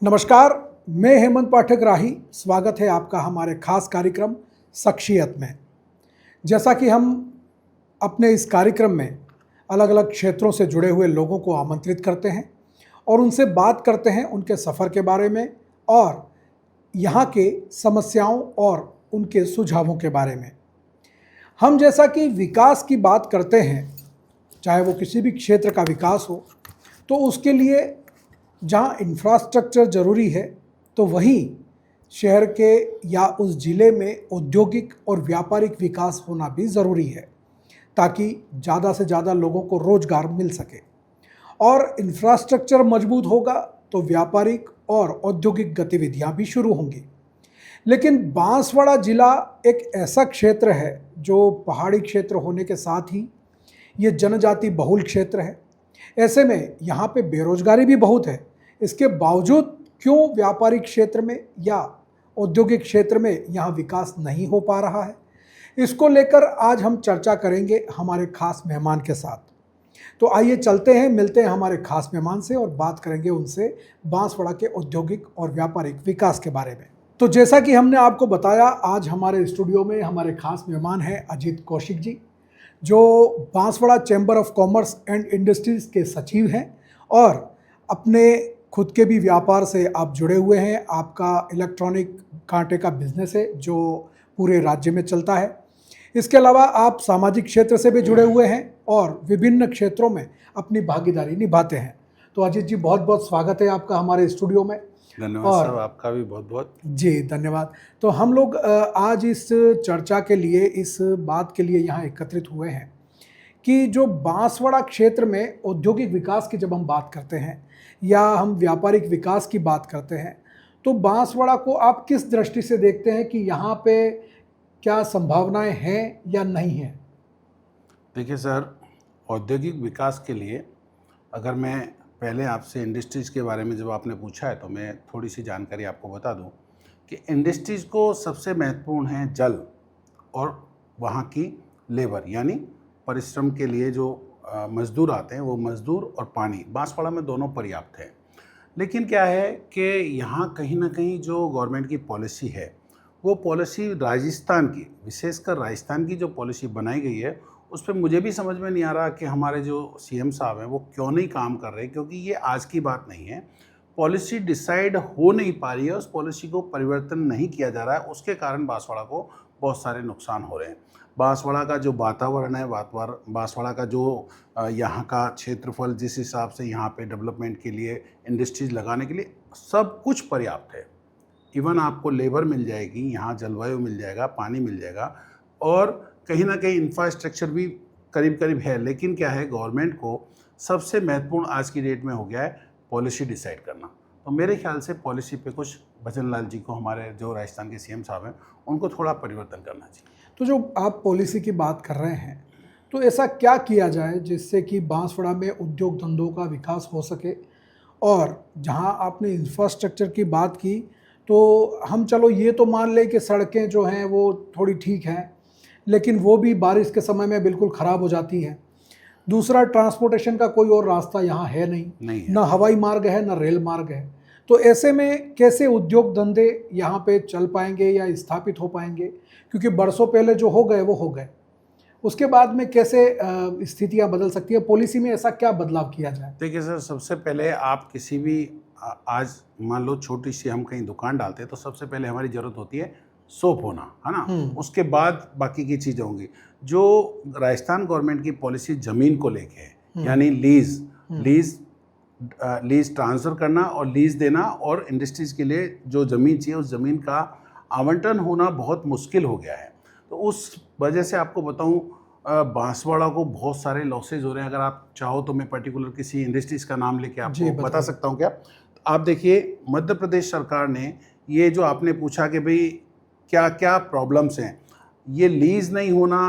नमस्कार, मैं हेमंत पाठक राही। स्वागत है आपका हमारे खास कार्यक्रम शख्सियत में। जैसा कि हम अपने इस कार्यक्रम में अलग अलग क्षेत्रों से जुड़े हुए लोगों को आमंत्रित करते हैं और उनसे बात करते हैं उनके सफ़र के बारे में और यहाँ के समस्याओं और उनके सुझावों के बारे में। हम जैसा कि विकास की बात करते हैं, चाहे वो किसी भी क्षेत्र का विकास हो, तो उसके लिए जहाँ इंफ्रास्ट्रक्चर ज़रूरी है तो वहीं शहर के या उस ज़िले में औद्योगिक और व्यापारिक विकास होना भी ज़रूरी है, ताकि ज़्यादा से ज़्यादा लोगों को रोज़गार मिल सके। और इंफ्रास्ट्रक्चर मजबूत होगा तो व्यापारिक और औद्योगिक गतिविधियां भी शुरू होंगी। लेकिन बांसवाड़ा ज़िला एक ऐसा क्षेत्र है जो पहाड़ी क्षेत्र होने के साथ ही ये जनजाति बहुल क्षेत्र है। ऐसे में यहाँ पे बेरोजगारी भी बहुत है। इसके बावजूद क्यों व्यापारिक क्षेत्र में या औद्योगिक क्षेत्र में यहाँ विकास नहीं हो पा रहा है, इसको लेकर आज हम चर्चा करेंगे हमारे खास मेहमान के साथ। तो आइए चलते हैं, मिलते हैं हमारे खास मेहमान से और बात करेंगे उनसे बांसवाड़ा के औद्योगिक और व्यापारिक विकास के बारे में। तो जैसा कि हमने आपको बताया, आज हमारे स्टूडियो में हमारे खास मेहमान हैं अजीत कौशिक जी, जो Banswara chamber of commerce and industries के सचिव हैं और अपने खुद के भी व्यापार से आप जुड़े हुए हैं। आपका इलेक्ट्रॉनिक कांटे का बिजनेस है जो पूरे राज्य में चलता है। इसके अलावा आप सामाजिक क्षेत्र से भी जुड़े हुए हैं और विभिन्न क्षेत्रों में अपनी भागीदारी निभाते हैं। तो अजीत जी, बहुत बहुत स्वागत है आपका हमारे स्टूडियो में। धन्यवाद साहब, आपका भी बहुत बहुत जी धन्यवाद। तो हम लोग आज इस चर्चा के लिए, इस बात के लिए यहाँ एकत्रित हुए हैं कि जो बांसवाड़ा क्षेत्र में औद्योगिक विकास की जब हम बात करते हैं या हम व्यापारिक विकास की बात करते हैं, तो बांसवाड़ा को आप किस दृष्टि से देखते हैं कि यहाँ पे क्या संभावनाएं हैं या नहीं हैं? देखिए सर, औद्योगिक विकास के लिए अगर मैं पहले आपसे इंडस्ट्रीज़ के बारे में जब आपने पूछा है तो मैं थोड़ी सी जानकारी आपको बता दूं कि इंडस्ट्रीज़ को सबसे महत्वपूर्ण है जल और वहाँ की लेबर, यानी परिश्रम के लिए जो मज़दूर आते हैं वो मज़दूर और पानी। बांसवाड़ा में दोनों पर्याप्त है। लेकिन क्या है कि यहाँ कहीं ना कहीं जो गवर्नमेंट की पॉलिसी है वो पॉलिसी राजस्थान की, विशेषकर राजस्थान की जो पॉलिसी बनाई गई है उस पर मुझे भी समझ में नहीं आ रहा कि हमारे जो सीएम साहब हैं वो क्यों नहीं काम कर रहे, क्योंकि ये आज की बात नहीं है। पॉलिसी डिसाइड हो नहीं पा रही है, उस पॉलिसी को परिवर्तन नहीं किया जा रहा है, उसके कारण बांसवाड़ा को बहुत सारे नुकसान हो रहे हैं। बांसवाड़ा का जो वातावरण है, बांसवाड़ा का जो यहाँ का क्षेत्रफल, जिस हिसाब से यहाँ पे डेवलपमेंट के लिए, इंडस्ट्रीज लगाने के लिए सब कुछ पर्याप्त है। इवन आपको लेबर मिल जाएगी, यहाँ जलवायु मिल जाएगा, पानी मिल जाएगा और कहीं ना कहीं इंफ्रास्ट्रक्चर भी करीब करीब है। लेकिन क्या है, गवर्नमेंट को सबसे महत्वपूर्ण आज की डेट में हो गया है पॉलिसी डिसाइड करना। तो मेरे ख्याल से पॉलिसी पे कुछ भजन लाल जी को, हमारे जो राजस्थान के सीएम साहब हैं, उनको थोड़ा परिवर्तन करना चाहिए। तो जो आप पॉलिसी की बात कर रहे हैं, तो ऐसा क्या किया जाए जिससे कि बांसवाड़ा में उद्योग धंधों का विकास हो सके? और जहां आपने इंफ्रास्ट्रक्चर की बात की, तो हम चलो ये तो मान लें कि सड़कें जो हैं वो थोड़ी ठीक हैं, लेकिन वो भी बारिश के समय में बिल्कुल ख़राब हो जाती हैं। दूसरा, ट्रांसपोर्टेशन का कोई और रास्ता यहाँ है नहीं है। ना हवाई मार्ग है, ना रेल मार्ग है। तो ऐसे में कैसे उद्योग धंधे यहाँ पे चल पाएंगे या स्थापित हो पाएंगे? क्योंकि बरसों पहले जो हो गए वो हो गए, उसके बाद में कैसे स्थितियाँ बदल सकती है? पॉलिसी में ऐसा क्या बदलाव किया जाए? देखिए सर, सबसे पहले आप किसी भी आज मान लो छोटी सी हम कहीं दुकान डालते हैं तो सबसे पहले हमारी ज़रूरत होती है सोप होना, है ना। उसके बाद बाकी की चीज़ें होंगी। जो राजस्थान गवर्नमेंट की पॉलिसी ज़मीन को लेके है, यानी लीज ट्रांसफ़र करना और लीज देना, और इंडस्ट्रीज़ के लिए जो ज़मीन चाहिए उस ज़मीन का आवंटन होना बहुत मुश्किल हो गया है। तो उस वजह से आपको बताऊं, बांसवाड़ा को बहुत सारे लॉसेज हो रहे हैं। अगर आप चाहो तो मैं पर्टिकुलर किसी इंडस्ट्रीज़ का नाम लेके आपको बता सकता हूं क्या? तो आप देखिए, मध्य प्रदेश सरकार ने ये जो आपने पूछा कि भाई क्या क्या प्रॉब्लम्स हैं, ये लीज़ नहीं होना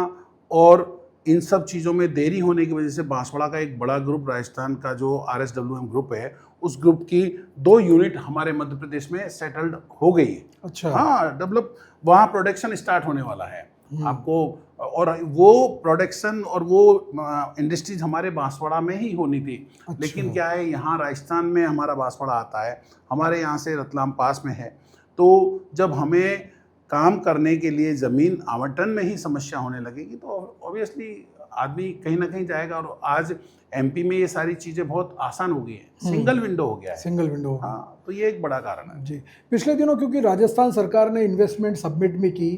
और इन सब चीज़ों में देरी होने की वजह से बांसवाड़ा का एक बड़ा ग्रुप, राजस्थान का जो RSWM ग्रुप है, उस ग्रुप की 2 यूनिट हमारे मध्य प्रदेश में सेटल्ड हो गई है। अच्छा। हाँ, डेवलप, वहाँ प्रोडक्शन स्टार्ट होने वाला है। आपको, और वो प्रोडक्शन और वो इंडस्ट्रीज हमारे बांसवाड़ा में ही होनी थी। अच्छा। लेकिन क्या है, यहाँ राजस्थान में हमारा बांसवाड़ा आता है, हमारे यहाँ से रतलाम पास में है, तो जब हमें काम करने के लिए ज़मीन आवंटन में ही समस्या होने लगेगी तो ऑब्वियसली आदमी कहीं ना कहीं जाएगा। और आज एमपी में ये सारी चीज़ें बहुत आसान हो गई हैं, सिंगल विंडो हो गया है। Single window. हाँ, तो ये एक बड़ा कारण है जी। पिछले दिनों क्योंकि राजस्थान सरकार ने इन्वेस्टमेंट सबमिट भी की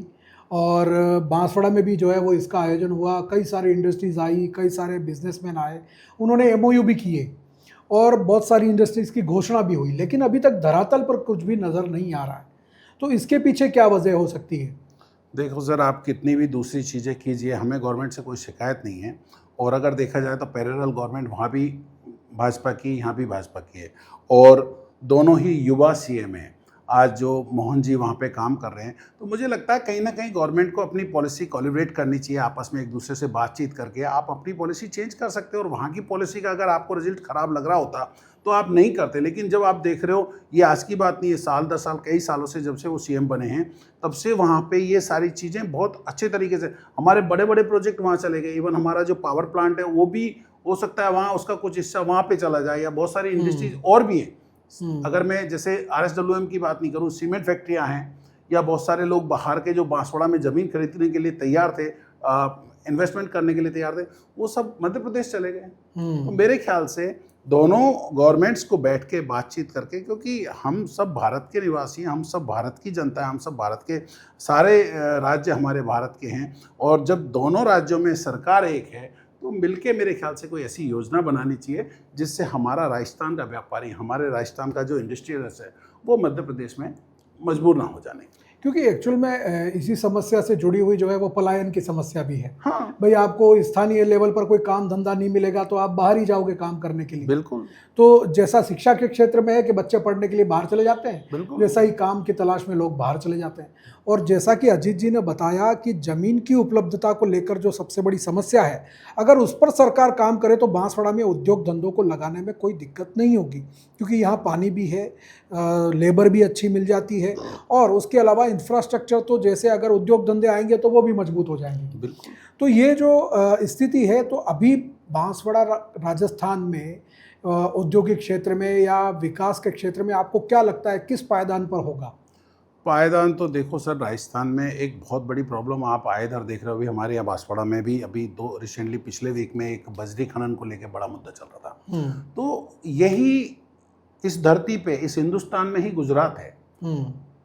और बांसवाड़ा में भी जो है वो इसका आयोजन हुआ, कई सारी इंडस्ट्रीज़ आई, कई सारे बिजनेसमैन आए, उन्होंने एमओयू भी किए और बहुत सारी इंडस्ट्रीज़ की घोषणा भी हुई, लेकिन अभी तक धरातल पर कुछ भी नज़र नहीं आ रहा है। तो इसके पीछे क्या वजह हो सकती है? देखो सर, आप कितनी भी दूसरी चीज़ें कीजिए, हमें गवर्नमेंट से कोई शिकायत नहीं है। और अगर देखा जाए तो पैरेलल गवर्नमेंट वहाँ भी भाजपा की, यहाँ भी भाजपा की है, और दोनों ही युवा सीएम हैं। आज जो मोहन जी वहाँ पे काम कर रहे हैं, तो मुझे लगता है कहीं ना कहीं गवर्नमेंट को अपनी पॉलिसी कोलिब्रेट करनी चाहिए, आपस में एक दूसरे से बातचीत करके आप अपनी पॉलिसी चेंज कर सकते हो। और वहाँ की पॉलिसी का अगर आपको रिजल्ट ख़राब लग रहा होता तो आप नहीं करते। लेकिन जब आप देख रहे हो, ये आज की बात नहीं है, साल 10 साल कई सालों से जब से वो सीएम बने हैं तब से वहाँ पे ये सारी चीज़ें बहुत अच्छे तरीके से, हमारे बड़े बड़े प्रोजेक्ट वहाँ चले गए। इवन हमारा जो पावर प्लांट है वो भी हो सकता है वहाँ उसका कुछ हिस्सा वहाँ पे चला जाए, या बहुत सारी इंडस्ट्रीज और भी हैं। अगर मैं जैसे RSWM की बात नहीं करूँ, सीमेंट फैक्ट्रियाँ हैं, या बहुत सारे लोग बाहर के जो बांसवाड़ा में ज़मीन खरीदने के लिए तैयार थे, इन्वेस्टमेंट करने के लिए तैयार थे, वो सब मध्य प्रदेश चले गए। तो मेरे ख्याल से दोनों गवर्नमेंट्स को बैठ के बातचीत करके, क्योंकि हम सब भारत के निवासी हैं, हम सब भारत की जनता है, हम सब भारत के सारे राज्य हमारे भारत के हैं, और जब दोनों राज्यों में सरकार एक है तो मिलके मेरे ख्याल से कोई ऐसी योजना बनानी चाहिए जिससे हमारा राजस्थान का व्यापारी, हमारे राजस्थान का जो इंडस्ट्रियलिस्ट है वो मध्य प्रदेश में मजबूर ना हो जाने। क्योंकि एक्चुअल में इसी समस्या से जुड़ी हुई जो है वो पलायन की समस्या भी है। हाँ, भाई आपको स्थानीय लेवल पर कोई काम धंधा नहीं मिलेगा तो आप बाहर ही जाओगे काम करने के लिए। बिल्कुल। तो जैसा शिक्षा के क्षेत्र में है कि बच्चे पढ़ने के लिए बाहर चले जाते हैं, बिल्कुल। वैसा ही काम की तलाश में लोग बाहर चले जाते हैं। और जैसा कि अजीत जी ने बताया कि ज़मीन की उपलब्धता को लेकर जो सबसे बड़ी समस्या है, अगर उस पर सरकार काम करे तो बांसवाड़ा में उद्योग धंधों को लगाने में कोई दिक्कत नहीं होगी, क्योंकि यहाँ पानी भी है, लेबर भी अच्छी मिल जाती है, और उसके अलावा इंफ्रास्ट्रक्चर तो जैसे अगर उद्योग धंधे आएंगे तो वो भी मजबूत हो जाएंगे। बिल्कुल। तो ये जो स्थिति है, तो अभी बांसवाड़ा राजस्थान में औद्योगिक क्षेत्र में या विकास के क्षेत्र में आपको क्या लगता है किस पायदान पर होगा? पायदान तो देखो सर, राजस्थान में एक बहुत बड़ी प्रॉब्लम आप आए इधर देख रहे हो। अभी हमारे यहाँ बांसवाड़ा में भी अभी रिसेंटली पिछले वीक में एक बजरी खनन को लेकर बड़ा मुद्दा चल रहा था। तो यही इस धरती पे, इस हिंदुस्तान में ही गुजरात है।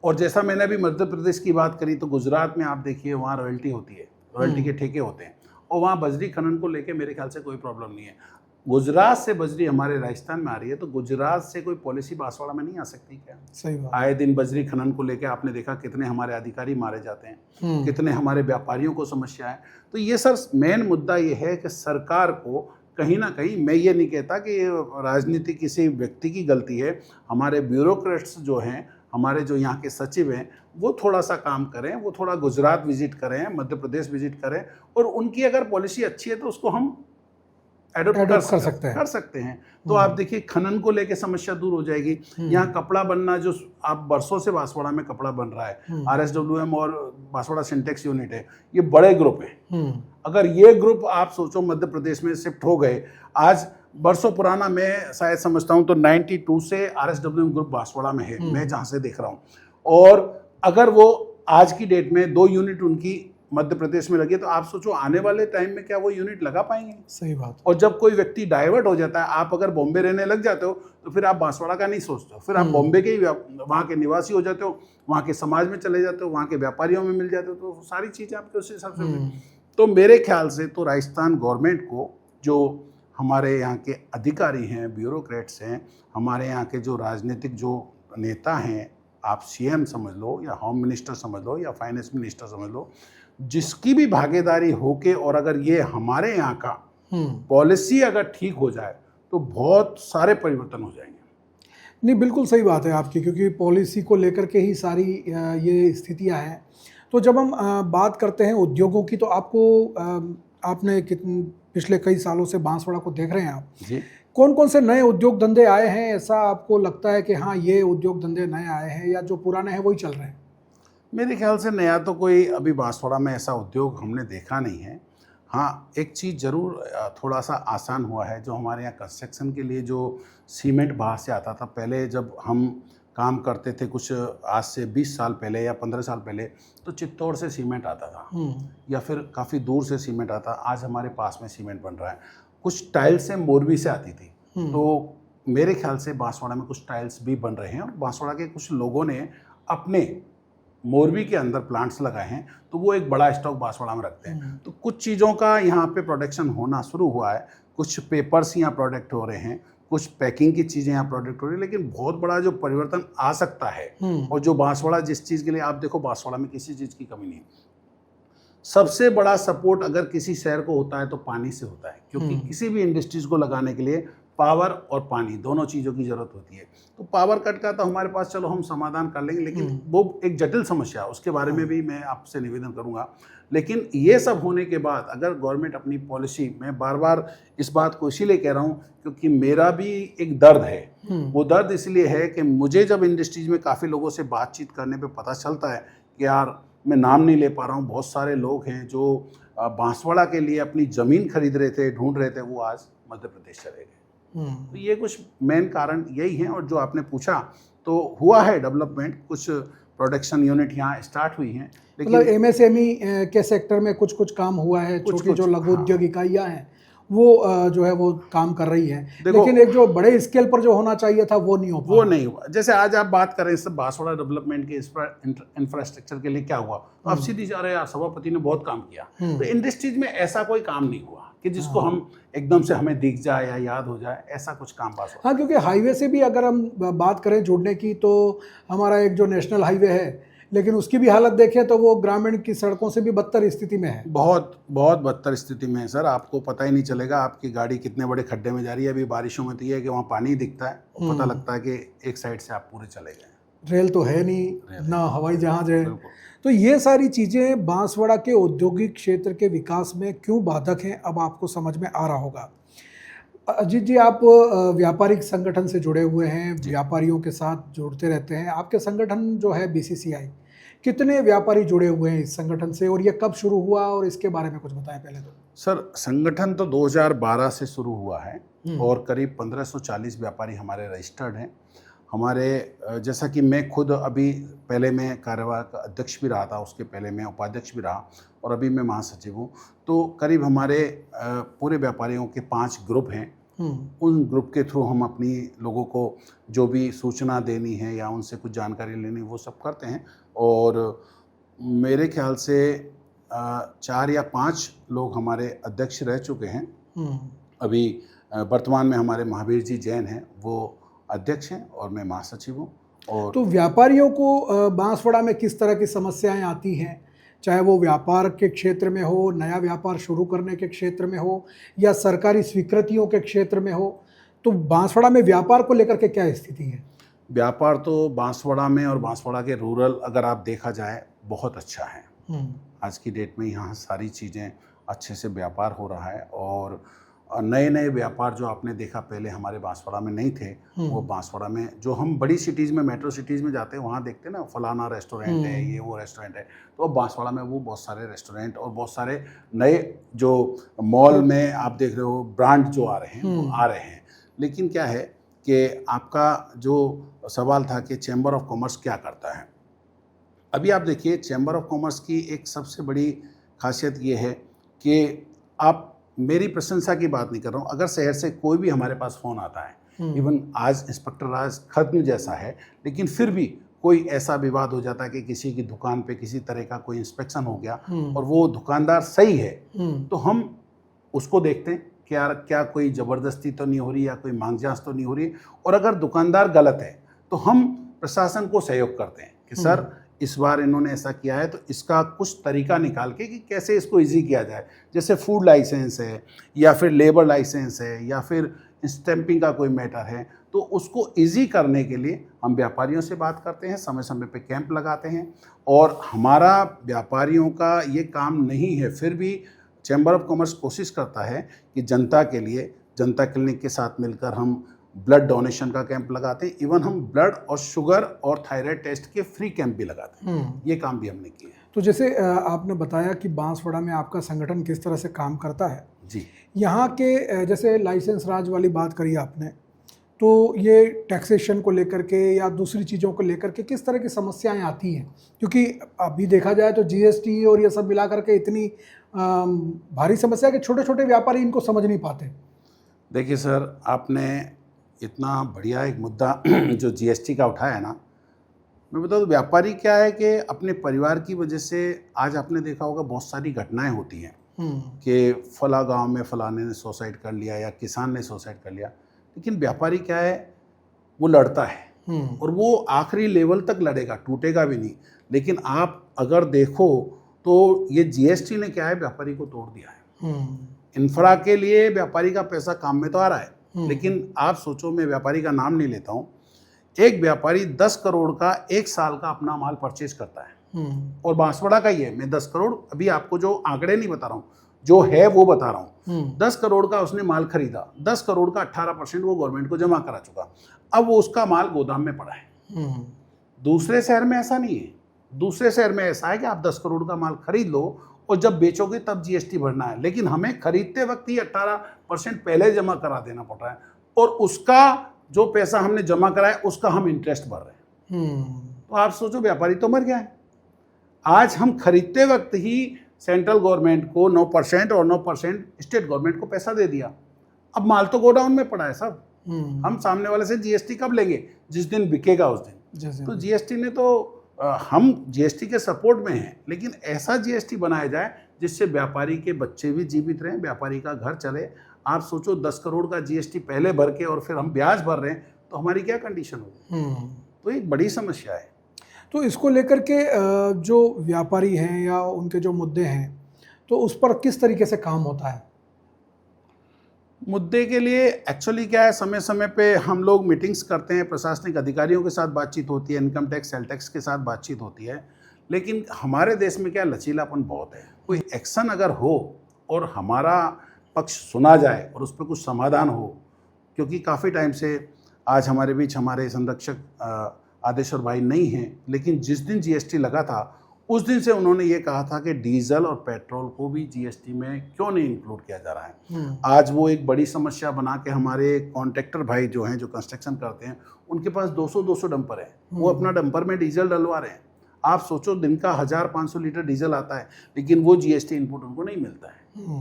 और जैसा मैंने अभी मध्य प्रदेश की बात करी, तो गुजरात में आप देखिए वहाँ रॉयल्टी होती है, रॉयल्टी के ठेके होते हैं, और वहाँ बजरी खनन को लेके मेरे ख्याल से कोई प्रॉब्लम नहीं है। गुजरात से बजरी हमारे राजस्थान में आ रही है, तो गुजरात से कोई पॉलिसी बांसवाड़ा में नहीं आ सकती क्या? सही बात। आए दिन बजरी खनन को लेके आपने देखा कितने हमारे अधिकारी मारे जाते हैं, कितने हमारे व्यापारियों को समस्या है। तो ये सर मेन मुद्दा ये है कि सरकार को कहीं ना कहीं, मैं ये नहीं कहता कि राजनीति किसी व्यक्ति की गलती है, हमारे ब्यूरोक्रेट्स जो हैं, हमारे जो यहाँ के सचिव हैं, वो थोड़ा सा काम करें, वो थोड़ा गुजरात विजिट करें, मध्य प्रदेश विजिट करें, और उनकी अगर पॉलिसी अच्छी है तो उसको हम एडोप्ट कर सकते हैं। तो आप देखिए खनन को लेके समस्या दूर हो जाएगी। यहाँ कपड़ा बनना, जो आप बरसों से बांसवाड़ा में कपड़ा बन रहा है, RSWM और बांसवाड़ा सिंटेक्स यूनिट है, ये बड़े ग्रुप है। अगर ये ग्रुप आप सोचो मध्य प्रदेश में शिफ्ट हो गए, आज बरसों पुराना, मैं शायद समझता हूँ तो 92 से RSWM ग्रुप बांसवाड़ा में है, मैं जहाँ से देख रहा हूँ। और अगर वो आज की डेट में 2 यूनिट उनकी मध्य प्रदेश में लगी, तो आप सोचो आने वाले टाइम में क्या वो यूनिट लगा पाएंगे? सही बात। और जब कोई व्यक्ति डाइवर्ट हो जाता है, आप अगर बॉम्बे रहने लग जाते हो तो फिर आप बांसवाड़ा का नहीं सोचते हो, फिर आप बॉम्बे के ही वहाँ के निवासी हो जाते हो, वहाँ के समाज में चले जाते हो, वहाँ के व्यापारियों में मिल जाते हो, तो सारी चीज़ें आपके उस हिसाब से। तो मेरे ख्याल से तो राजस्थान गवर्नमेंट को, जो हमारे यहाँ के अधिकारी हैं, ब्यूरोक्रेट्स हैं, हमारे यहाँ के जो राजनीतिक जो नेता हैं, आप CM समझ लो, या होम मिनिस्टर समझ लो, या फाइनेंस मिनिस्टर समझ लो, जिसकी भी भागीदारी होके, और अगर ये हमारे यहाँ का पॉलिसी अगर ठीक हो जाए तो बहुत सारे परिवर्तन हो जाएंगे। नहीं, बिल्कुल सही बात है आपकी, क्योंकि पॉलिसी को लेकर के ही सारी ये स्थितियां हैं। तो जब हम बात करते हैं उद्योगों की, तो आपने पिछले कई सालों से बांसवाड़ा को देख रहे हैं आप जी, कौन कौन से नए उद्योग धंधे आए हैं? ऐसा आपको लगता है कि हाँ, ये उद्योग धंधे नए आए हैं, या जो पुराने हैं वही चल रहे हैं? मेरे ख्याल से नया तो कोई अभी बांसवाड़ा में ऐसा उद्योग हमने देखा नहीं है। हाँ, एक चीज़ ज़रूर थोड़ा सा आसान हुआ है, जो हमारे यहाँ कंस्ट्रक्शन के लिए जो सीमेंट बाहर से आता था, पहले जब हम काम करते थे कुछ आज से 20 साल पहले या 15 साल पहले, तो चित्तौड़ से सीमेंट आता था या फिर काफ़ी दूर से सीमेंट आता। आज हमारे पास में सीमेंट बन रहा है। कुछ टाइल्स से मोरबी से आती थी, तो मेरे ख्याल से बांसवाड़ा में कुछ टाइल्स भी बन रहे हैं और बांसवाड़ा के कुछ लोगों ने अपने मोरबी के अंदर प्लांट्स लगाए हैं, तो वो एक बड़ा स्टॉक बांसवाड़ा में रखते हैं। तो कुछ चीज़ों का यहाँ पे प्रोडक्शन होना शुरू हुआ है। कुछ पेपर्स यहाँ प्रोडक्ट हो रहे हैं, कुछ पैकिंग की चीज़ें यहाँ प्रोडक्ट हो रही है, लेकिन बहुत बड़ा जो परिवर्तन आ सकता है और जो बांसवाड़ा जिस चीज़ के लिए, आप देखो बांसवाड़ा में किसी चीज़ की कमी नहीं है। सबसे बड़ा सपोर्ट अगर किसी शहर को होता है तो पानी से होता है, क्योंकि किसी भी इंडस्ट्रीज को लगाने के लिए पावर और पानी दोनों चीज़ों की ज़रूरत होती है। तो पावर कट का तो हमारे पास चलो हम समाधान कर लेंगे, लेकिन वो एक जटिल समस्या है, उसके बारे में भी मैं आपसे निवेदन करूंगा। लेकिन ये सब होने के बाद अगर गवर्नमेंट अपनी पॉलिसी, मैं बार बार इस बात को इसीलिए कह रहा हूँ क्योंकि मेरा भी एक दर्द है। वो दर्द इसलिए है कि मुझे जब इंडस्ट्रीज में काफ़ी लोगों से बातचीत करने पर पता चलता है कि यार, मैं नाम नहीं ले पा रहा हूँ, बहुत सारे लोग हैं जो बांसवाड़ा के लिए अपनी ज़मीन खरीद रहे थे, ढूंढ रहे थे, वो आज मध्य प्रदेश चले गए। तो ये कुछ मेन कारण यही हैं। और जो आपने पूछा, तो हुआ है डेवलपमेंट, कुछ प्रोडक्शन यूनिट यहाँ स्टार्ट हुई हैं, लेकिन मतलब एमएसएमई के सेक्टर में कुछ कुछ काम हुआ है, छोटी जो लघु उद्योग इकाइयाँ हैं वो जो है वो काम कर रही है, लेकिन एक जो बड़े स्केल पर जो होना चाहिए था वो नहीं हो पाया। वो नहीं हुआ। जैसे आज आप बात करें इस बांसवाड़ा डेवलपमेंट के इंफ्रास्ट्रक्चर के लिए क्या हुआ, तो आप सीधी जा रहे हैं, सभापति ने बहुत काम किया। तो इंडस्ट्रीज में ऐसा कोई काम नहीं हुआ कि जिसको हम एकदम से हमें दिख जाए या याद हो जाए, ऐसा कुछ काम पास हो। हाँ, क्योंकि हाईवे से भी अगर हम बात करें जुड़ने की, तो हमारा एक जो नेशनल हाईवे है, लेकिन उसकी भी हालत देखें तो वो ग्रामीण की सड़कों से भी बदतर स्थिति में है। बहुत बहुत बदतर स्थिति में है सर। आपको पता ही नहीं चलेगा आपकी गाड़ी कितने बड़े खड्डे में जा रही है। अभी बारिशों में तो ये है कि वहाँ पानी दिखता है और पता लगता है कि एक साइड से आप पूरे चले गए। रेल तो है नहीं, ना हवाई जहाज है। तो ये सारी चीज़ें बांसवाड़ा के औद्योगिक क्षेत्र के विकास में क्यों बाधक हैं, अब आपको समझ में आ रहा होगा। अजीत जी, आप व्यापारिक संगठन से जुड़े हुए हैं, व्यापारियों के साथ जुड़ते रहते हैं। आपके संगठन जो है बीसीसीआई, कितने व्यापारी जुड़े हुए हैं इस संगठन से, और ये कब शुरू हुआ, और इसके बारे में कुछ बताएं पहले तो। सर, संगठन तो 2012 से शुरू हुआ है और करीब 1540 व्यापारी हमारे रजिस्टर्ड हैं। हमारे जैसा कि मैं खुद अभी, पहले मैं कार्यवाहक अध्यक्ष भी रहा था, उसके पहले मैं उपाध्यक्ष भी रहा और अभी मैं महासचिव हूँ। तो करीब हमारे पूरे व्यापारियों के 5 ग्रुप हैं। उन ग्रुप के थ्रू हम अपनी लोगों को जो भी सूचना देनी है या उनसे कुछ जानकारी लेनी, वो सब करते हैं। और मेरे ख्याल से 4 या 5 लोग हमारे अध्यक्ष रह चुके हैं। अभी वर्तमान में हमारे महावीर जी जैन हैं, वो अध्यक्ष हैं और मैं महासचिव हूँ। और तो व्यापारियों को बांसवाड़ा में किस तरह की समस्याएं आती हैं, चाहे वो व्यापार के क्षेत्र में हो, नया व्यापार शुरू करने के क्षेत्र में हो, या सरकारी स्वीकृतियों के क्षेत्र में हो, तो बांसवाड़ा में व्यापार को लेकर के क्या स्थिति है? व्यापार तो बांसवाड़ा में और बांसवाड़ा के रूरल अगर आप देखा जाए बहुत अच्छा है। आज की डेट में यहाँ सारी चीज़ें अच्छे से व्यापार हो रहा है और नए नए व्यापार जो आपने देखा पहले हमारे बांसवाड़ा में नहीं थे, वो बांसवाड़ा में, जो हम बड़ी सिटीज़ में, मेट्रो सिटीज़ में जाते हैं, वहाँ देखते हैं ना, फलाना रेस्टोरेंट है, ये वो रेस्टोरेंट है। तो अब बांसवाड़ा में वो बहुत सारे रेस्टोरेंट और बहुत सारे नए जो मॉल में आप देख रहे हो ब्रांड जो आ रहे हैं, वो आ रहे हैं। लेकिन क्या है कि आपका जो सवाल था कि चैम्बर ऑफ कॉमर्स क्या करता है, अभी आप देखिए, चैम्बर ऑफ कॉमर्स की एक सबसे बड़ी खासियत ये है कि आप, मेरी प्रशंसा की बात नहीं कर रहा हूँ, अगर शहर से कोई भी हमारे पास फ़ोन आता है, इवन आज इंस्पेक्टर राज खत्म जैसा है, लेकिन फिर भी कोई ऐसा विवाद हो जाता है कि किसी की दुकान पे किसी तरह का कोई इंस्पेक्शन हो गया और वो दुकानदार सही है, तो हम उसको देखते हैं कि यार क्या कोई ज़बरदस्ती तो नहीं हो रही या कोई मांग जांच तो नहीं हो रही। और अगर दुकानदार गलत है तो हम प्रशासन को सहयोग करते हैं कि सर इस बार इन्होंने ऐसा किया है, तो इसका कुछ तरीका निकाल के कि कैसे इसको इजी किया जाए। जैसे फूड लाइसेंस है या फिर लेबर लाइसेंस है या फिर स्टैंपिंग का कोई मैटर है, तो उसको इजी करने के लिए हम व्यापारियों से बात करते हैं, समय समय पे कैंप लगाते हैं। और हमारा व्यापारियों का ये काम नहीं है, फिर भी चैम्बर ऑफ कॉमर्स कोशिश करता है कि जनता के लिए, जनता क्लिनिक के साथ मिलकर हम ब्लड डोनेशन का कैंप लगाते हैं, इवन हम ब्लड और शुगर और थायराइड टेस्ट के फ्री कैंप भी लगाते हैं। ये काम भी हमने किए हैं। तो जैसे आपने बताया कि बांसवाड़ा में आपका संगठन किस तरह से काम करता है, जी, यहाँ के जैसे लाइसेंस राज वाली बात करी आपने, तो ये टैक्सेशन को लेकर के या दूसरी चीज़ों को लेकर के किस तरह की समस्याएं आती हैं? क्योंकि अभी देखा जाए तो जीएसटी और ये सब मिला करके इतनी भारी समस्या है कि छोटे छोटे व्यापारी इनको समझ नहीं पाते। देखिए सर, आपने इतना बढ़िया एक मुद्दा जो जीएसटी का उठाया है ना, मैं बता दूं, व्यापारी क्या है कि अपने परिवार की वजह से, आज आपने देखा होगा बहुत सारी घटनाएं होती हैं कि फला गांव में फलाने ने सुसाइड कर लिया या किसान ने सुसाइड कर लिया, लेकिन व्यापारी क्या है, वो लड़ता है और वो आखिरी लेवल तक लड़ेगा, टूटेगा भी नहीं। लेकिन आप अगर देखो तो ये जीएसटी ने क्या है, व्यापारी को तोड़ दिया है। इंफ्रा के लिए व्यापारी का पैसा काम में तो आ रहा है, लेकिन आप सोचो, मैं व्यापारी का नाम नहीं लेता हूँ, एक व्यापारी 10 करोड़ का एक साल का अपना माल परचेज करता है और बांसवाड़ा का ही है। मैं 10 करोड़, अभी आपको जो आंकड़े नहीं बता रहा हूँ, जो है वो बता रहा हूँ। 10 करोड़ का उसने माल खरीदा, 10 करोड़ का 18% वो गवर्नमेंट को जमा करा चुका। अब वो उसका माल गोदाम में पड़ा है। दूसरे शहर में ऐसा नहीं है। दूसरे शहर में ऐसा है कि आप 10 करोड़ का माल खरीद लो और जब बेचोगे तब जीएसटी भरना है, लेकिन हमें खरीदते वक्त ही 18% पहले जमा करा देना पड़ रहा है और उसका जो पैसा हमने जमा कराया उसका हम इंटरेस्ट भर रहे हैं। तो आप सोचो, व्यापारी तो मर गया है। आज हम खरीदते वक्त ही सेंट्रल गवर्नमेंट को 9% और 9% स्टेट गवर्नमेंट को पैसा दे दिया। अब माल तो गोडाउन में पड़ा है सब। हम सामने वाले से जीएसटी कब लेंगे? जिस दिन बिकेगा उस दिन। तो जीएसटी ने तो हम जीएसटी के सपोर्ट में हैं, लेकिन ऐसा जीएसटी बनाया जाए जिससे व्यापारी के बच्चे भी जीवित रहें, व्यापारी का घर चले। आप सोचो, 10 करोड़ का जीएसटी पहले भर के और फिर हम ब्याज भर रहे हैं, तो हमारी क्या कंडीशन होगी? तो एक बड़ी समस्या है। तो इसको लेकर के जो व्यापारी हैं या उनके जो मुद्दे हैं, तो उस पर किस तरीके से काम होता है? मुद्दे के लिए एक्चुअली क्या है, समय समय पे हम लोग मीटिंग्स करते हैं, प्रशासनिक अधिकारियों के साथ बातचीत होती है, इनकम टैक्स, सेल टैक्स के साथ बातचीत होती है। लेकिन हमारे देश में क्या लचीलापन बहुत है। कोई एक्शन अगर हो और हमारा पक्ष सुना जाए और उस पर कुछ समाधान हो, क्योंकि काफ़ी टाइम से आज हमारे बीच हमारे संरक्षक आदेश्वर भाई नहीं हैं, लेकिन जिस दिन जीएसटी लगा था उस दिन से उन्होंने ये कहा था कि डीजल और पेट्रोल को भी जीएसटी में क्यों नहीं इंक्लूड किया जा रहा है। आज वो एक बड़ी समस्या बना के हमारे कॉन्ट्रैक्टर भाई जो हैं, जो कंस्ट्रक्शन करते हैं, उनके पास 200 डंपर है, वो अपना डंपर में डीजल डलवा रहे हैं। आप सोचो, दिन का 1500 लीटर डीजल आता है, लेकिन वो जीएसटी इनपुट उनको नहीं मिलता है।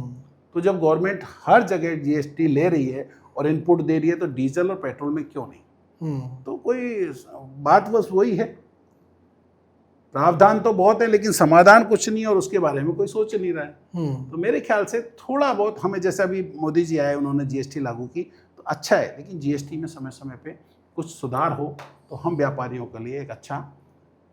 तो जब गवर्नमेंट हर जगह जीएसटी ले रही है और इनपुट दे रही है, तो डीजल और पेट्रोल में क्यों नहीं? तो कोई बात बस वही है, प्रावधान तो बहुत है लेकिन समाधान कुछ नहीं, और उसके बारे में कोई सोच नहीं रहा है। तो मेरे ख्याल से थोड़ा बहुत हमें, जैसे अभी मोदी जी आए, उन्होंने जीएसटी लागू की तो अच्छा है, लेकिन जीएसटी में समय समय पे कुछ सुधार हो तो हम व्यापारियों के लिए एक अच्छा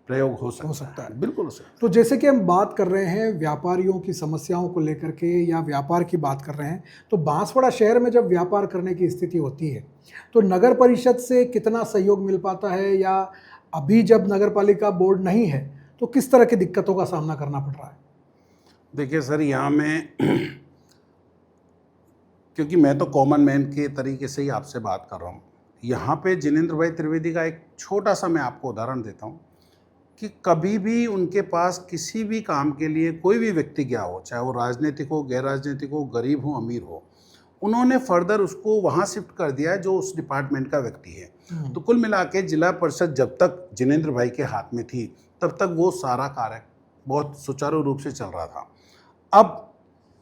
प्रयोग हो सकता है। बिल्कुल हो सकता है। तो जैसे कि हम बात कर रहे हैं व्यापारियों की समस्याओं को लेकर के या व्यापार की बात कर रहे हैं, तो बांसवाड़ा शहर में जब व्यापार करने की स्थिति होती है तो नगर परिषद से कितना सहयोग मिल पाता है, या अभी जब नगर पालिका बोर्ड नहीं है तो किस तरह की दिक्कतों का सामना करना पड़ रहा है? देखिए सर, यहाँ में क्योंकि मैं तो कॉमन मैन के तरीके से ही आपसे बात कर रहा हूँ, यहाँ पे जिनेंद्र भाई त्रिवेदी का एक छोटा सा मैं आपको उदाहरण देता हूँ कि कभी भी उनके पास किसी भी काम के लिए कोई भी व्यक्ति गया हो, चाहे वो राजनीतिक हो, गैर राजनीतिक हो, गरीब हो, अमीर हो, उन्होंने फर्दर उसको वहाँ शिफ्ट कर दिया है जो उस डिपार्टमेंट का व्यक्ति है। तो कुल मिला के जिला परिषद जब तक जिनेंद्र भाई के हाथ में थी तब तक वो सारा कार्य बहुत सुचारू रूप से चल रहा था। अब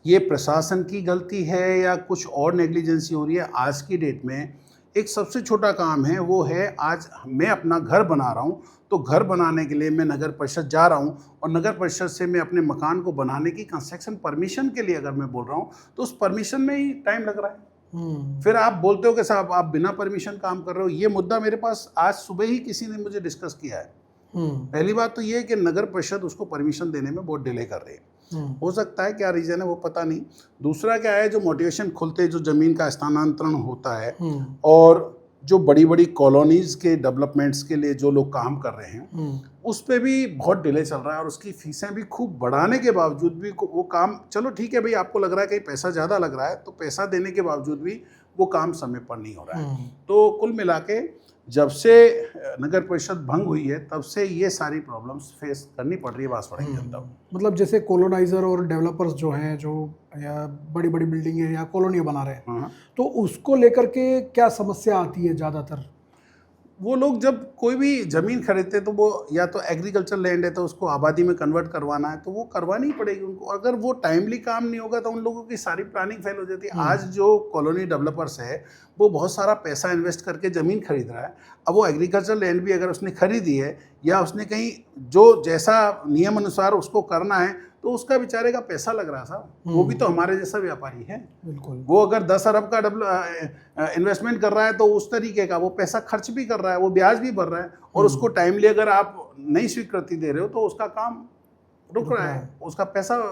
ये प्रशासन की गलती है या कुछ और नेग्लिजेंसी हो रही है? आज की डेट में एक सबसे छोटा काम है, वो है आज मैं अपना घर बना रहा हूँ, तो घर बनाने के लिए मैं नगर परिषद जा रहा हूँ और नगर परिषद से मैं अपने मकान को बनाने की कंस्ट्रक्शन परमिशन के लिए अगर मैं बोल रहा हूँ तो उस परमिशन में ही टाइम लग रहा है। फिर आप बोलते हो कि साहब आप बिना परमिशन काम कर रहे हो। ये मुद्दा मेरे पास आज सुबह ही किसी ने मुझे डिस्कस किया है। पहली बात तो ये है कि नगर परिषद उसको परमिशन देने में बहुत डिले कर रही है। हो सकता है क्या रीजन है वो पता नहीं। दूसरा क्या है, जो मोटिवेशन खुलते जो जमीन का स्थानांतरण होता है और जो बड़ी बड़ी कॉलोनीज के डेवलपमेंट्स के लिए जो लोग काम कर रहे हैं उस पर भी बहुत डिले चल रहा है, और उसकी फीसें भी खूब बढ़ाने के बावजूद भी वो काम, चलो ठीक है भाई, आपको लग रहा है कि पैसा ज़्यादा लग रहा है, तो पैसा देने के बावजूद भी वो काम समय पर नहीं हो रहा है। तो कुल मिला के जब से नगर परिषद भंग हुई है तब से ये सारी प्रॉब्लम्स फेस करनी पड़ रही है बांसवाड़ा की जनता को। मतलब जैसे कॉलोनाइजर और डेवलपर्स जो हैं, जो या बड़ी बड़ी बिल्डिंगें या कॉलोनी बना रहे हैं, तो उसको लेकर के क्या समस्या आती है ज़्यादातर? वो लोग जब कोई भी ज़मीन खरीदते हैं तो वो या तो एग्रीकल्चर लैंड है तो उसको आबादी में कन्वर्ट करवाना है तो वो करवानी ही पड़ेगी उनको। अगर वो टाइमली काम नहीं होगा तो उन लोगों की सारी प्लानिंग फेल हो जाती है। आज जो कॉलोनी डेवलपर्स है वो बहुत सारा पैसा इन्वेस्ट करके ज़मीन खरीद रहा है। अब वो एग्रीकल्चर लैंड भी अगर उसने खरीदी है या उसने कहीं जो जैसा नियम अनुसार उसको करना है तो उसका बेचारे का पैसा लग रहा है साहब, वो भी तो हमारे जैसा व्यापारी है। बिल्कुल। वो अगर 10 अरब का इन्वेस्टमेंट कर रहा है तो उस तरीके का वो पैसा खर्च भी कर रहा है, वो ब्याज भी भर रहा है और उसको टाइमली अगर आप नहीं स्वीकृति दे रहे हो तो उसका काम रुक रहा है, उसका पैसा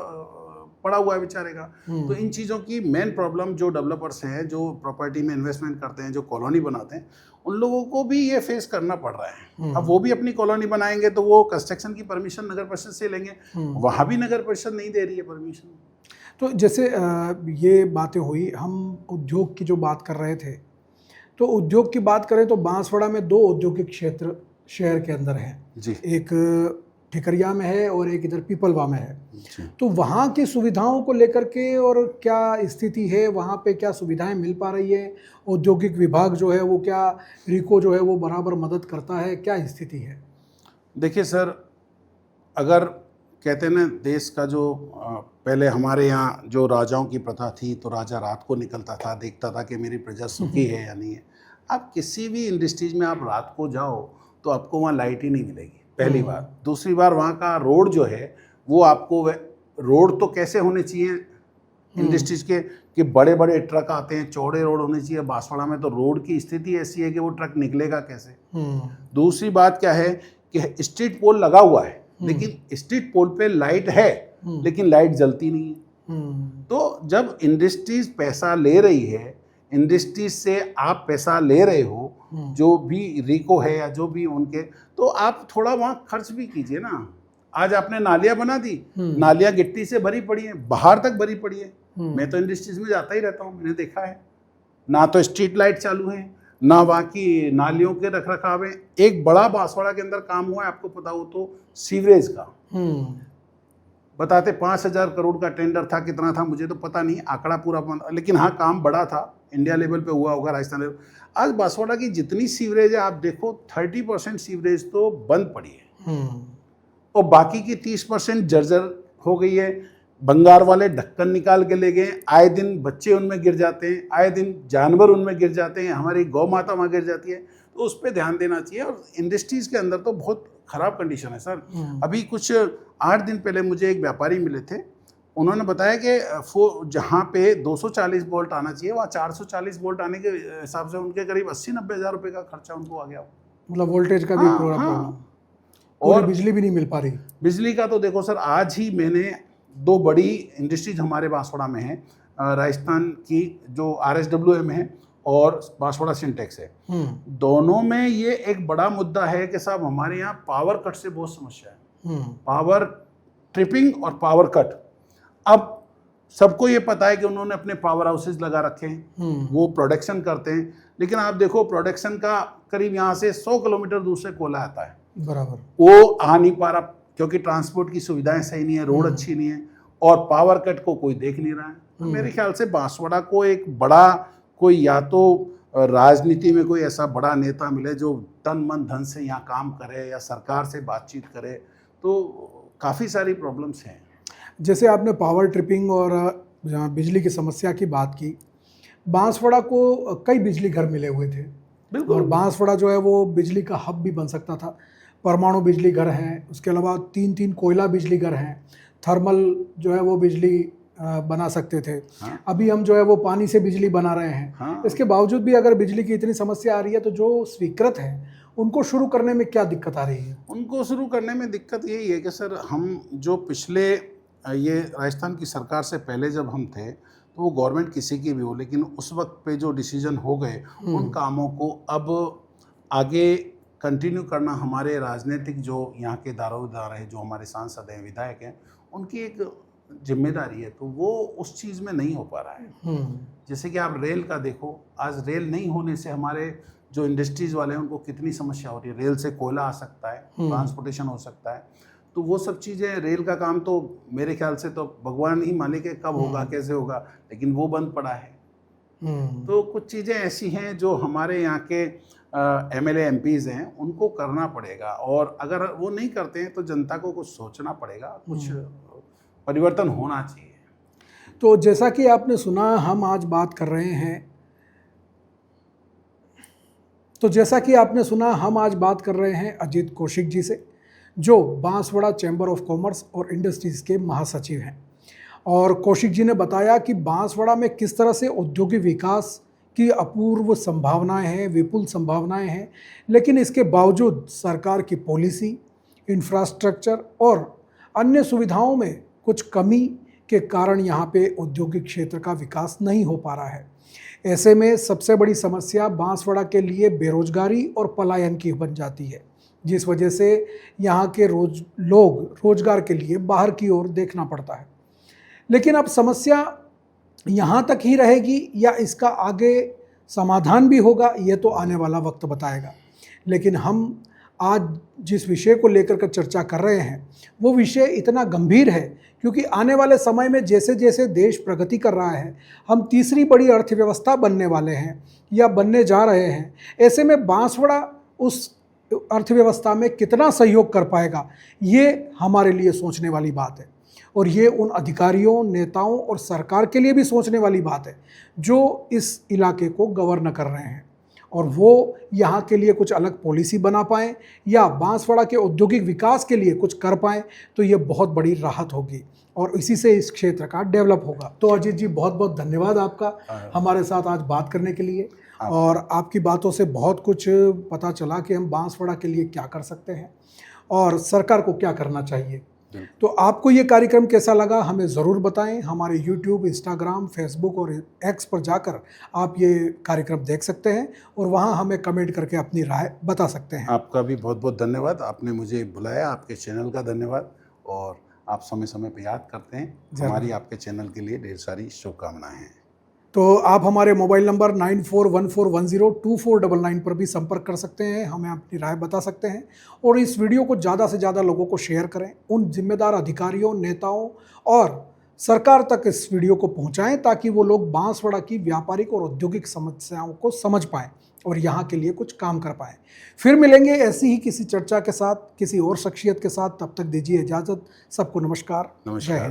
पड़ा हुआ है बेचारे का। तो इन चीज़ों की मेन प्रॉब्लम जो डेवलपर्स हैं, जो प्रॉपर्टी में इन्वेस्टमेंट करते हैं, जो कॉलोनी बनाते हैं, उन लोगों को भी ये फेस करना पड़ रहा है। अब वो भी अपनी कॉलोनी बनाएंगे तो वो कंस्ट्रक्शन की परमिशन नगर परिषद से लेंगे, वहाँ भी नगर परिषद नहीं दे रही है परमिशन। तो जैसे ये बातें हुई, हम उद्योग की जो बात कर रहे थे, तो उद्योग की बात करें तो बांसवाड़ा में 2 औद्योगिक क्षेत्र शहर के अंदर हैं जी। एक ठिकरिया में है और एक इधर पीपलवा में है जी। तो वहाँ की सुविधाओं को लेकर के और क्या स्थिति है, वहाँ पे क्या सुविधाएं मिल पा रही है? औद्योगिक विभाग जो है वो क्या, रिको जो है वो बराबर मदद करता है, क्या स्थिति है? देखिए सर, अगर कहते हैं ना देश का जो पहले हमारे यहाँ जो राजाओं की प्रथा थी तो राजा रात को निकलता था, देखता था कि मेरी प्रजा सुखी है या नहीं है। अब किसी भी इंडस्ट्रीज में आप रात को जाओ तो आपको वहाँ लाइट ही नहीं मिलेगी, पहली बार। दूसरी बार वहाँ का रोड जो है वो आपको, रोड तो कैसे होने चाहिए इंडस्ट्रीज के कि बड़े बड़े ट्रक आते हैं, चौड़े रोड होने चाहिए। बांसवाड़ा में तो रोड की स्थिति ऐसी है कि वो ट्रक निकलेगा कैसे। दूसरी बात क्या है कि स्ट्रीट पोल लगा हुआ है लेकिन स्ट्रीट पोल पे लाइट है लेकिन लाइट जलती नहीं है। तो जब इंडस्ट्रीज पैसा ले रही है, इंडस्ट्रीज से आप पैसा ले रहे हो, जो भी रिको है या जो भी उनके, तो आप थोड़ा वहाँ खर्च भी कीजिए ना। आज आपने नालियाँ बना दी, नालियाँ गिट्टी से भरी पड़ी हैं, बाहर तक भरी पड़ी है। मैं तो इंडस्ट्रीज में जाता ही रहता हूँ, मैंने देखा है ना तो स्ट्रीट लाइट चालू है ना वहाँ की नालियों के रख रखाव है। एक बड़ा बांसवाड़ा के अंदर काम हुआ है, आपको पता हो तो, सीवरेज का। बताते 5,000 करोड़ का टेंडर था, कितना था मुझे तो पता नहीं, आंकड़ा पूरा, लेकिन हाँ काम बड़ा था, इंडिया लेवल पे हुआ होगा, राजस्थान लेवल। आज बांसवाड़ा की जितनी सीवरेज है आप देखो 30% सीवरेज तो बंद पड़ी है और बाकी की 30% जर्जर हो गई है। बंगार वाले ढक्कन निकाल के ले गए, आए दिन बच्चे उनमें गिर जाते हैं, आए दिन जानवर उनमें गिर जाते हैं, हमारी गौ माता वहाँ गिर जाती है। तो उस पर ध्यान देना चाहिए। और इंडस्ट्रीज़ के अंदर तो बहुत ख़राब कंडीशन है सर। अभी कुछ 8 दिन पहले मुझे एक व्यापारी मिले थे, उन्होंने बताया कि जहाँ पे 240 वोल्ट आना चाहिए वहाँ 440 वोल्ट आने के हिसाब से उनके करीब 80-90 हज़ार रुपये का खर्चा उनको आ गया। मतलब वोल्टेज का भी प्रॉब्लम और बिजली भी नहीं मिल पा रही। बिजली का तो देखो सर, आज ही मैंने 2 बड़ी इंडस्ट्रीज हमारे बांसवाड़ा में है, राजस्थान की जो RSWM है और बांसवाड़ा सिंटेक्स है। दोनों में ये एक बड़ा मुद्दा है कि साहब हमारे यहाँ पावर कट से बहुत समस्या है, पावर ट्रिपिंग और पावर कट। अब सबको ये पता है कि उन्होंने अपने पावर हाउसेज लगा रखे हैं, वो प्रोडक्शन करते हैं, लेकिन आप देखो प्रोडक्शन का करीब यहाँ से 100 किलोमीटर दूर से कोयला आता है, बराबर वो आ नहीं पा रहा क्योंकि ट्रांसपोर्ट की सुविधाएं सही नहीं है, रोड अच्छी नहीं है और पावर कट को कोई देख नहीं रहा है। तो मेरे ख्याल से बांसवाड़ा को एक बड़ा कोई, या तो राजनीति में कोई ऐसा बड़ा नेता मिले जो तन मन धन से यहाँ काम करे या सरकार से बातचीत करे, तो काफ़ी सारी प्रॉब्लम्स हैं। जैसे आपने पावर ट्रिपिंग और बिजली की समस्या की बात की, बांसवाड़ा को कई बिजली घर मिले हुए थे और बांसवाड़ा जो है वो बिजली का हब भी बन सकता था। परमाणु बिजली घर हैं, उसके अलावा 3 कोयला बिजली घर हैं, थर्मल जो है वो बिजली बना सकते थे। अभी हम जो है वो पानी से बिजली बना रहे हैं। इसके बावजूद भी अगर बिजली की इतनी समस्या आ रही है तो जो स्वीकृत हैं उनको शुरू करने में क्या दिक्कत आ रही है? उनको शुरू करने में दिक्कत यही है कि सर हम जो पिछले ये राजस्थान की सरकार से पहले जब हम थे तो वो गवर्नमेंट किसी की भी हो, लेकिन उस वक्त पे जो डिसीजन हो गए उन कामों को अब आगे कंटिन्यू करना हमारे राजनीतिक जो यहाँ के दारोमदार हैं, जो हमारे सांसद हैं, विधायक हैं, उनकी एक जिम्मेदारी है, तो वो उस चीज़ में नहीं हो पा रहा है। जैसे कि आप रेल का देखो, आज रेल नहीं होने से हमारे जो इंडस्ट्रीज़ वाले हैं उनको कितनी समस्या हो रही है। रेल से कोयला आ सकता है, ट्रांसपोर्टेशन हो सकता है, तो वो सब चीज़ें, रेल का काम तो मेरे ख्याल से तो भगवान ही मालिक है कब होगा कैसे होगा, लेकिन वो बंद पड़ा है। तो कुछ चीज़ें ऐसी हैं जो हमारे यहाँ के MLA MPs हैं उनको करना पड़ेगा, और अगर वो नहीं करते हैं तो जनता को कुछ सोचना पड़ेगा, कुछ परिवर्तन होना चाहिए। तो जैसा कि आपने सुना, हम आज बात कर रहे हैं अजीत कौशिक जी से, जो बांसवाड़ा चैम्बर ऑफ कॉमर्स और इंडस्ट्रीज़ के महासचिव हैं। और कौशिक जी ने बताया कि बांसवाड़ा में किस तरह से औद्योगिक विकास की अपूर्व संभावनाएं हैं, विपुल संभावनाएं हैं, लेकिन इसके बावजूद सरकार की पॉलिसी, इंफ्रास्ट्रक्चर और अन्य सुविधाओं में कुछ कमी के कारण यहाँ पे औद्योगिक क्षेत्र का विकास नहीं हो पा रहा है। ऐसे में सबसे बड़ी समस्या बांसवाड़ा के लिए बेरोजगारी और पलायन की बन जाती है, जिस वजह से यहाँ के लोग रोजगार के लिए बाहर की ओर देखना पड़ता है। लेकिन अब समस्या यहाँ तक ही रहेगी या इसका आगे समाधान भी होगा, ये तो आने वाला वक्त बताएगा। लेकिन हम आज जिस विषय को लेकर कर चर्चा कर रहे हैं वो विषय इतना गंभीर है, क्योंकि आने वाले समय में जैसे जैसे देश प्रगति कर रहा है, हम तीसरी बड़ी अर्थव्यवस्था बनने वाले हैं या बनने जा रहे हैं। ऐसे में बांसवाड़ा उस अर्थव्यवस्था में कितना सहयोग कर पाएगा, ये हमारे लिए सोचने वाली बात है। और ये उन अधिकारियों, नेताओं और सरकार के लिए भी सोचने वाली बात है जो इस इलाके को गवर्न कर रहे हैं, और वो यहाँ के लिए कुछ अलग पॉलिसी बना पाएँ या बांसवाड़ा के औद्योगिक विकास के लिए कुछ कर पाएँ, तो ये बहुत बड़ी राहत होगी और इसी से इस क्षेत्र का डेवलप होगा। तो अजीत जी, बहुत बहुत धन्यवाद आपका हमारे साथ आज बात करने के लिए, और आपकी बातों से बहुत कुछ पता चला कि हम बांसवाड़ा के लिए क्या कर सकते हैं और सरकार को क्या करना चाहिए। तो आपको ये कार्यक्रम कैसा लगा हमें ज़रूर बताएं। हमारे YouTube, Instagram, Facebook और X पर जाकर आप ये कार्यक्रम देख सकते हैं और वहाँ हमें कमेंट करके अपनी राय बता सकते हैं। आपका भी बहुत बहुत धन्यवाद, आपने मुझे बुलाया, आपके चैनल का धन्यवाद, और आप समय समय पर याद करते हैं। हमारी आपके चैनल के लिए ढेर सारी शुभकामनाएँ हैं। तो आप हमारे मोबाइल नंबर 9414102499 पर भी संपर्क कर सकते हैं, हमें अपनी राय बता सकते हैं, और इस वीडियो को ज़्यादा से ज़्यादा लोगों को शेयर करें। उन जिम्मेदार अधिकारियों, नेताओं और सरकार तक इस वीडियो को पहुंचाएं ताकि वो लोग बांसवाड़ा की व्यापारिक और औद्योगिक समस्याओं को समझ पाएं और यहाँ के लिए कुछ काम कर पाएं। फिर मिलेंगे ऐसी ही किसी चर्चा के साथ, किसी और शख्सियत के साथ। तब तक दीजिए इजाज़त। सबको नमस्कार। नमस्कार।